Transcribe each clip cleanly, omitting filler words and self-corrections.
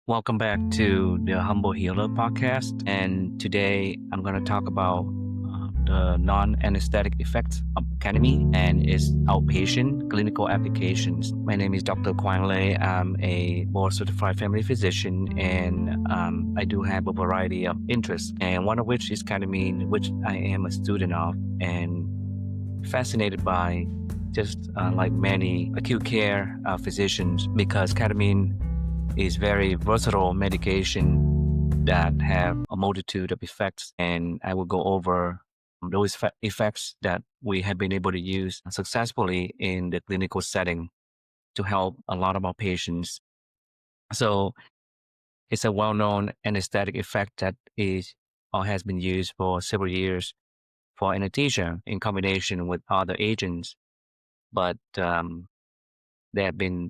Welcome back to the Humble Healer podcast. And today I'm going to talk about the non-anesthetic effects of ketamine and its outpatient clinical applications. My name is Dr. Quang Lei. I'm a board-certified family physician, and I do have a variety of interests, and one of which is ketamine, which I am a student of and fascinated by, just like many acute care physicians, because ketamine is very versatile medication that have a multitude of effects, and I will go over those effects that we have been able to use successfully in the clinical setting to help a lot of our patients. So it's a well-known anesthetic effect that is or has been used for several years for anesthesia in combination with other agents, but they have been,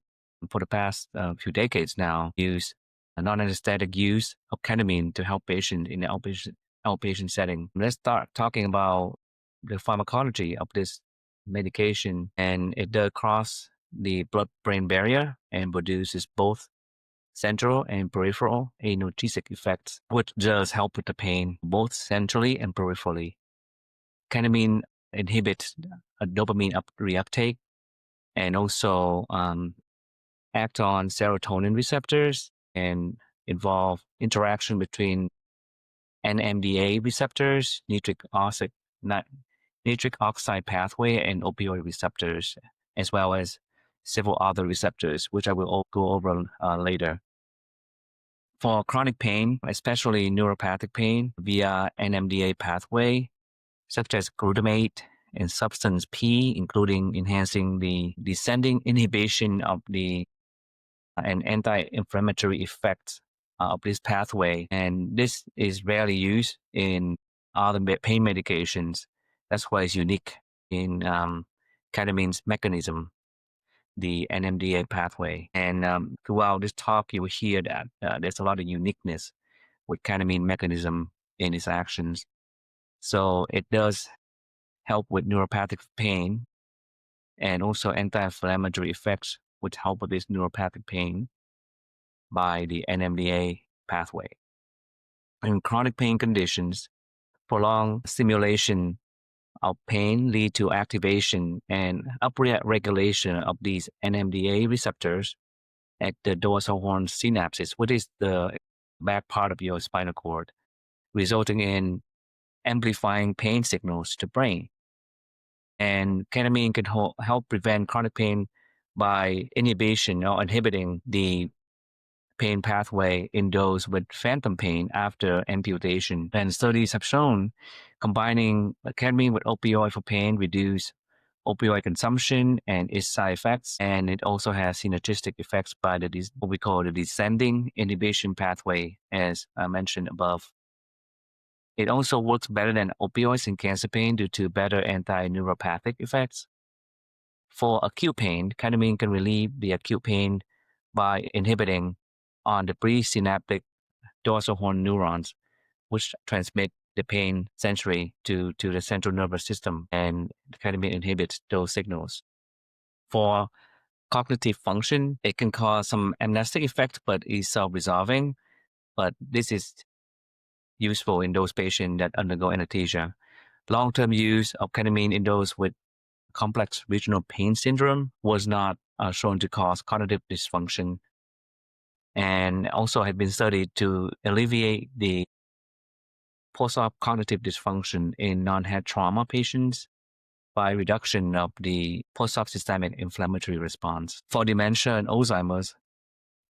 for the past few decades now, use a non-anesthetic use of ketamine to help patients in the outpatient setting. Let's start talking about the pharmacology of this medication, and it does cross the blood-brain barrier and produces both central and peripheral analgesic effects, which does help with the pain both centrally and peripherally. Ketamine inhibits a dopamine reuptake and also act on serotonin receptors and involve interaction between NMDA receptors, nitric oxide pathway, and opioid receptors, as well as several other receptors, which I will all go over later. For chronic pain, especially neuropathic pain via NMDA pathway, such as glutamate and substance P, including enhancing the descending inhibition of the and anti-inflammatory effects of this pathway. And this is rarely used in other pain medications. That's why it's unique in ketamine's mechanism, the NMDA pathway. And throughout this talk, you will hear that there's a lot of uniqueness with ketamine mechanism in its actions. So it does help with neuropathic pain and also anti-inflammatory effects, which help with this neuropathic pain by the NMDA pathway. In chronic pain conditions, prolonged stimulation of pain lead to activation and upregulation of these NMDA receptors at the dorsal horn synapses, which is the back part of your spinal cord, resulting in amplifying pain signals to the brain. And ketamine can help prevent chronic pain by inhibiting the pain pathway in those with phantom pain after amputation. And studies have shown combining ketamine with opioid for pain reduce opioid consumption and its side effects. And it also has synergistic effects by what we call the descending inhibition pathway, as I mentioned above. It also works better than opioids in cancer pain due to better anti-neuropathic effects. For acute pain, ketamine can relieve the acute pain by inhibiting on the presynaptic dorsal horn neurons, which transmit the pain centrally to the central nervous system, and ketamine inhibits those signals. For cognitive function, it can cause some amnestic effect, but is self-resolving. But this is useful in those patients that undergo anesthesia. Long-term use of ketamine in those with complex regional pain syndrome was not shown to cause cognitive dysfunction, and also had been studied to alleviate the post-op cognitive dysfunction in non-head trauma patients by reduction of the post-op systemic inflammatory response. For dementia and Alzheimer's,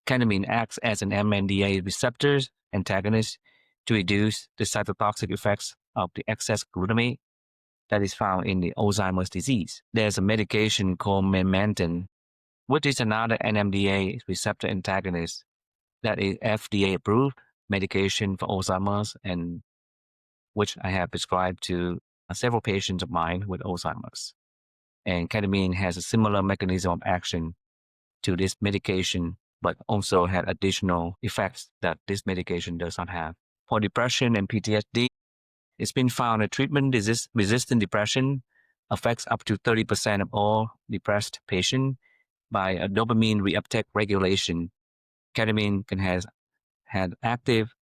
ketamine acts as an NMDA receptor antagonist to reduce the cytotoxic effects of the excess glutamate that is found in the Alzheimer's disease. There's a medication called memantine, which is another NMDA receptor antagonist that is FDA approved medication for Alzheimer's, and which I have prescribed to several patients of mine with Alzheimer's. And ketamine has a similar mechanism of action to this medication, but also had additional effects that this medication does not have. For depression and PTSD, it's been found that treatment-resistant depression affects up to 30% of all depressed patients by a dopamine reuptake regulation. Ketamine can have had active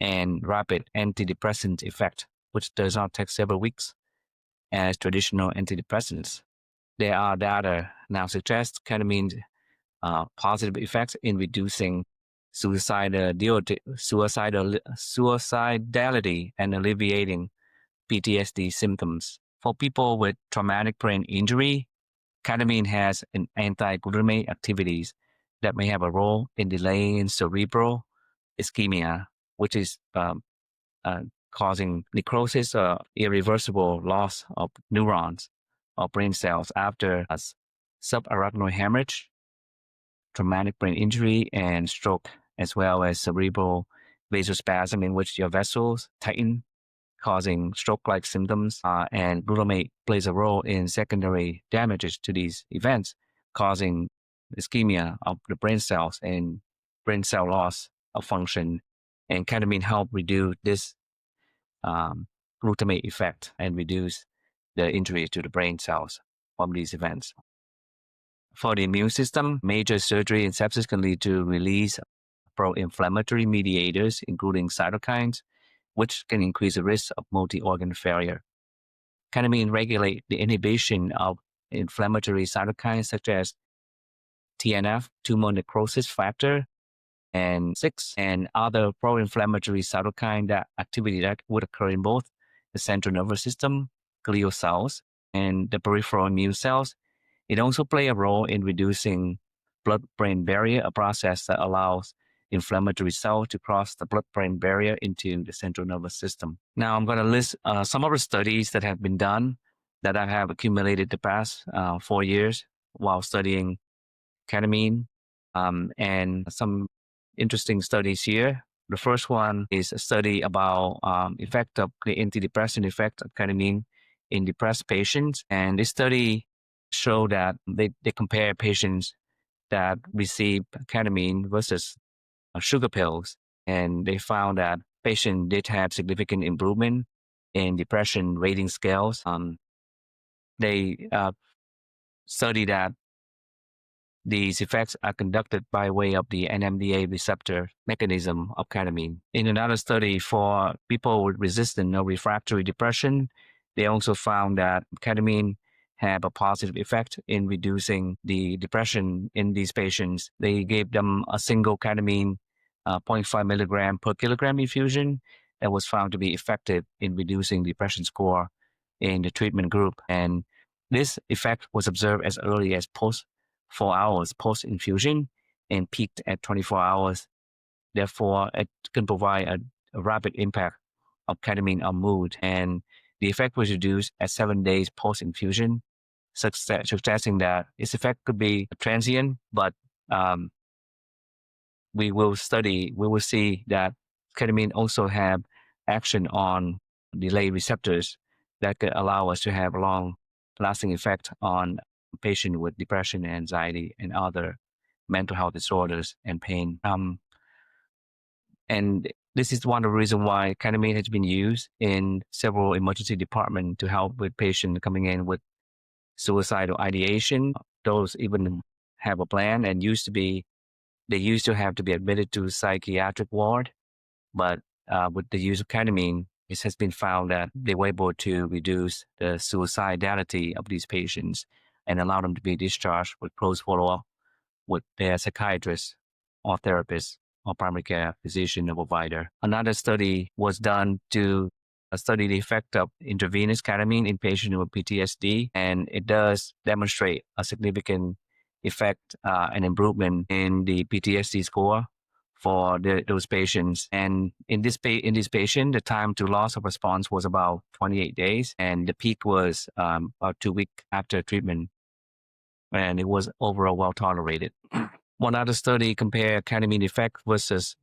and rapid antidepressant effect, which does not take several weeks as traditional antidepressants. There are data now suggest ketamine's positive effects in reducing suicidality and alleviating PTSD symptoms. For people with traumatic brain injury, ketamine has an anti-glutamate activities that may have a role in delaying cerebral ischemia, which is uh, causing necrosis or irreversible loss of neurons or brain cells after a subarachnoid hemorrhage, traumatic brain injury, and stroke, as well as cerebral vasospasm in which your vessels tighten, causing stroke-like symptoms. And glutamate plays a role in secondary damages to these events, causing ischemia of the brain cells and brain cell loss of function. And ketamine help reduce this glutamate effect and reduce the injury to the brain cells from these events. For the immune system, major surgery and sepsis can lead to release pro-inflammatory mediators, including cytokines, which can increase the risk of multi-organ failure. Ketamine regulate the inhibition of inflammatory cytokines such as TNF, tumor necrosis factor, and 6, and other pro-inflammatory cytokine that activity that would occur in both the central nervous system, glial cells, and the peripheral immune cells. It also plays a role in reducing blood-brain barrier, a process that allows inflammatory cells to cross the blood-brain barrier into the central nervous system. Now, I'm going to list some of the studies that have been done that I have accumulated the past 4 years while studying ketamine, and some interesting studies here. The first one is a study about effect of the antidepressant effect of ketamine in depressed patients. And this study showed that they compare patients that receive ketamine versus sugar pills. And they found that patients did have significant improvement in depression rating scales. They studied that these effects are conducted by way of the NMDA receptor mechanism of ketamine. In another study for people with resistant or refractory depression, they also found that ketamine have a positive effect in reducing the depression in these patients. They gave them a single ketamine 0.5 milligram per kilogram infusion that was found to be effective in reducing depression score in the treatment group. And this effect was observed as early as 4 hours post-infusion and peaked at 24 hours. Therefore, it can provide a rapid impact of ketamine on mood. And the effect was reduced at 7 days post-infusion, suggesting that its effect could be transient, but we will see that ketamine also have action on delay receptors that could allow us to have long-lasting effect on patient with depression, anxiety, and other mental health disorders and pain. And this is one of the reasons why ketamine has been used in several emergency departments to help with patients coming in with suicidal ideation. Those even have a plan and they used to have to be admitted to psychiatric ward, but with the use of ketamine, it has been found that they were able to reduce the suicidality of these patients and allow them to be discharged with close follow-up with their psychiatrist or therapist or primary care physician or provider. Another study was done to study the effect of intravenous ketamine in patients with PTSD, and it does demonstrate a significant effect and improvement in the PTSD score for those patients. And in this patient, the time to loss of response was about 28 days, and the peak was about 2 weeks after treatment, and it was overall well tolerated. One other study compared ketamine effect versus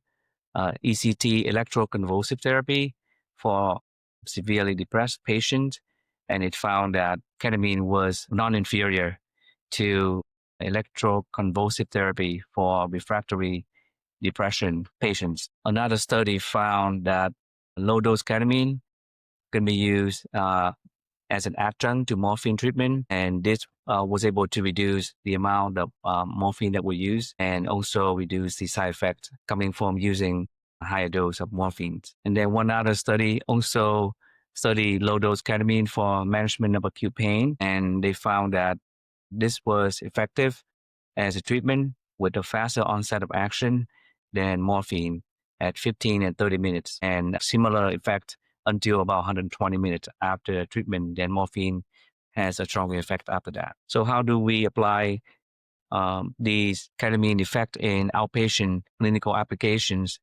ECT, electroconvulsive therapy, for severely depressed patients, and it found that ketamine was non-inferior to electroconvulsive therapy for refractory depression patients. Another study found that low-dose ketamine can be used as an adjunct to morphine treatment, and this was able to reduce the amount of morphine that we use and also reduce the side effects coming from using higher dose of morphine. And then one other study also studied low dose ketamine for management of acute pain. And they found that this was effective as a treatment with a faster onset of action than morphine at 15 and 30 minutes, and similar effect until about 120 minutes after treatment. Then morphine has a stronger effect after that. So how do we apply these ketamine effect in outpatient clinical applications?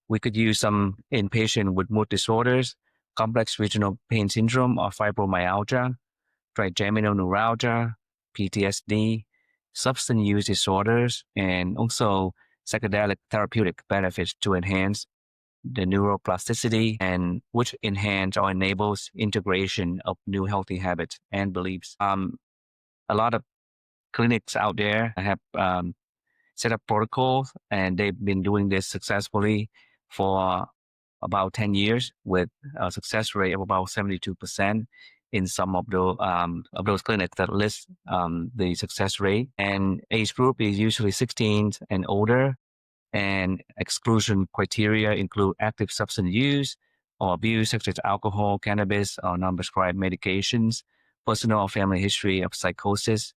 We could use some in patient with mood disorders, complex regional pain syndrome or fibromyalgia, trigeminal neuralgia, PTSD, substance use disorders, and also psychedelic therapeutic benefits to enhance the neuroplasticity and which enhance or enables integration of new healthy habits and beliefs. A lot of clinics out there have set up protocols, and they've been doing this successfully for about 10 years with a success rate of about 72% in some of those clinics that list the success rate. And age group is usually 16 and older, and exclusion criteria include active substance use or abuse such as alcohol, cannabis, or non-prescribed medications, personal or family history of psychosis,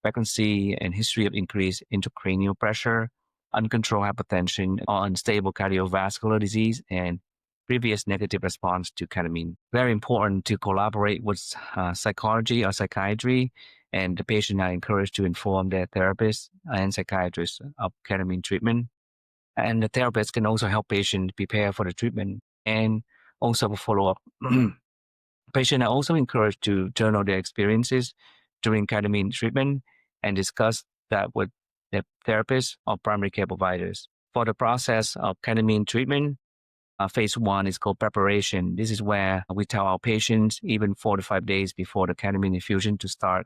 pregnancy, and history of increased intracranial pressure, uncontrolled hypertension, or unstable cardiovascular disease, and previous negative response to ketamine. Very important to collaborate with psychology or psychiatry, and the patient are encouraged to inform their therapist and psychiatrist of ketamine treatment. And the therapist can also help patients prepare for the treatment and also follow up. Patients are also encouraged to journal their experiences during ketamine treatment and discuss that with their therapist or primary care providers. For the process of ketamine treatment, phase one is called preparation. This is where we tell our patients even 4 to 5 days before the ketamine infusion to start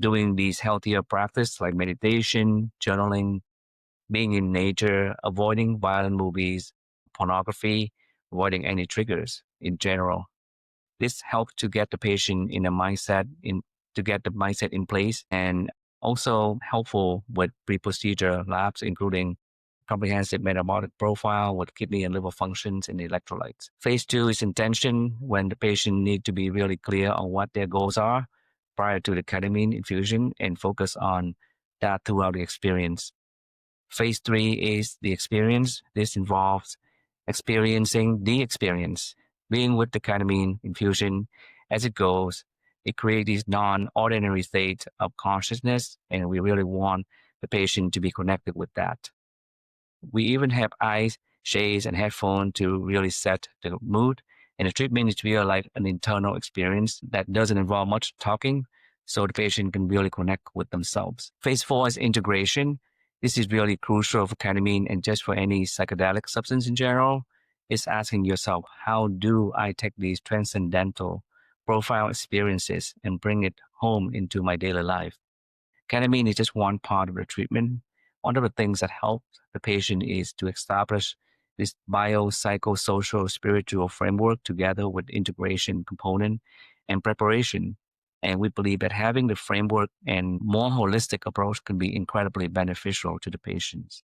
doing these healthier practices like meditation, journaling, being in nature, avoiding violent movies, pornography, avoiding any triggers in general. This helps to get the patient in a mindset to get the mindset in place, and also helpful with pre-procedure labs, including comprehensive metabolic profile with kidney and liver functions and electrolytes. Phase two is intention, when the patient need to be really clear on what their goals are prior to the ketamine infusion and focus on that throughout the experience. Phase three is the experience. This involves experiencing the experience, being with the ketamine infusion as it goes. It creates these non-ordinary states of consciousness, and we really want the patient to be connected with that. We even have eyes, shades, and headphones to really set the mood. And the treatment is really like an internal experience that doesn't involve much talking, so the patient can really connect with themselves. Phase four is integration. This is really crucial for ketamine and just for any psychedelic substance in general. It's asking yourself, how do I take these transcendental profile experiences and bring it home into my daily life? Ketamine is just one part of the treatment. One of the things that help the patient is to establish this biopsychosocial spiritual framework together with integration component and preparation. And we believe that having the framework and more holistic approach can be incredibly beneficial to the patients.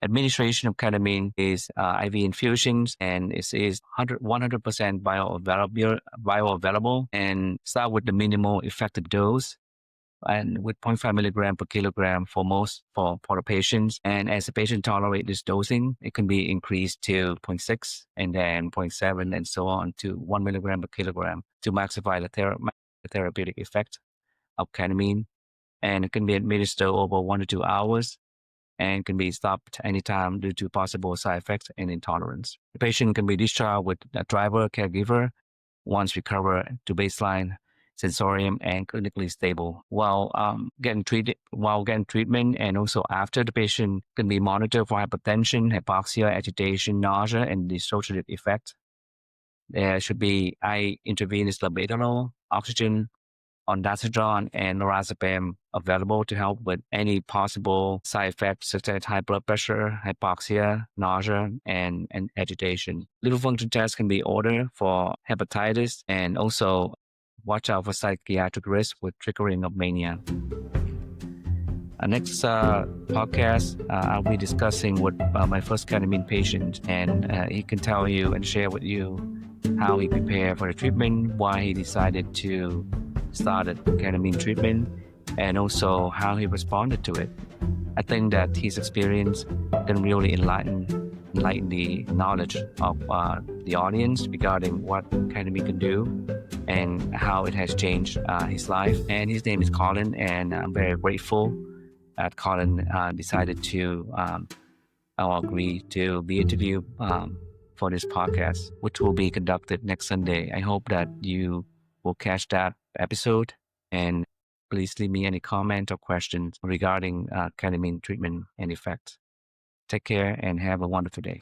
Administration of ketamine is IV infusions, and it is 100% bioavailable, and start with the minimal effective dose and with 0.5 milligram per kilogram for the patients. And as the patient tolerate this dosing, it can be increased to 0.6 and then 0.7 and so on to 1 milligram per kilogram to maximize the therapeutic effect of ketamine. And it can be administered over 1 to 2 hours and can be stopped anytime due to possible side effects and intolerance. The patient can be discharged with a driver caregiver once recover to baseline sensorium and clinically stable while getting treatment, and also after. The patient can be monitored for hypertension, hypoxia, agitation, nausea, and dissociative effect. There should be intravenous labetalol, oxygen, ondansetron, and lorazepam available to help with any possible side effects such as high blood pressure, hypoxia, nausea, and agitation. Liver function tests can be ordered for hepatitis, and also watch out for psychiatric risk with triggering of mania. Next podcast, I'll be discussing with my first ketamine patient, and he can tell you and share with you how he prepared for the treatment, why he decided to start a ketamine treatment, and also how he responded to it. I think that his experience can really enlighten the knowledge of the audience regarding what ketamine can do and how it has changed his life. And his name is Colin, and I'm very grateful that Colin decided to or agree to be interviewed for this podcast, which will be conducted next Sunday. I hope that you will catch that episode, and please leave me any comment or questions regarding ketamine treatment and effects. Take care and have a wonderful day.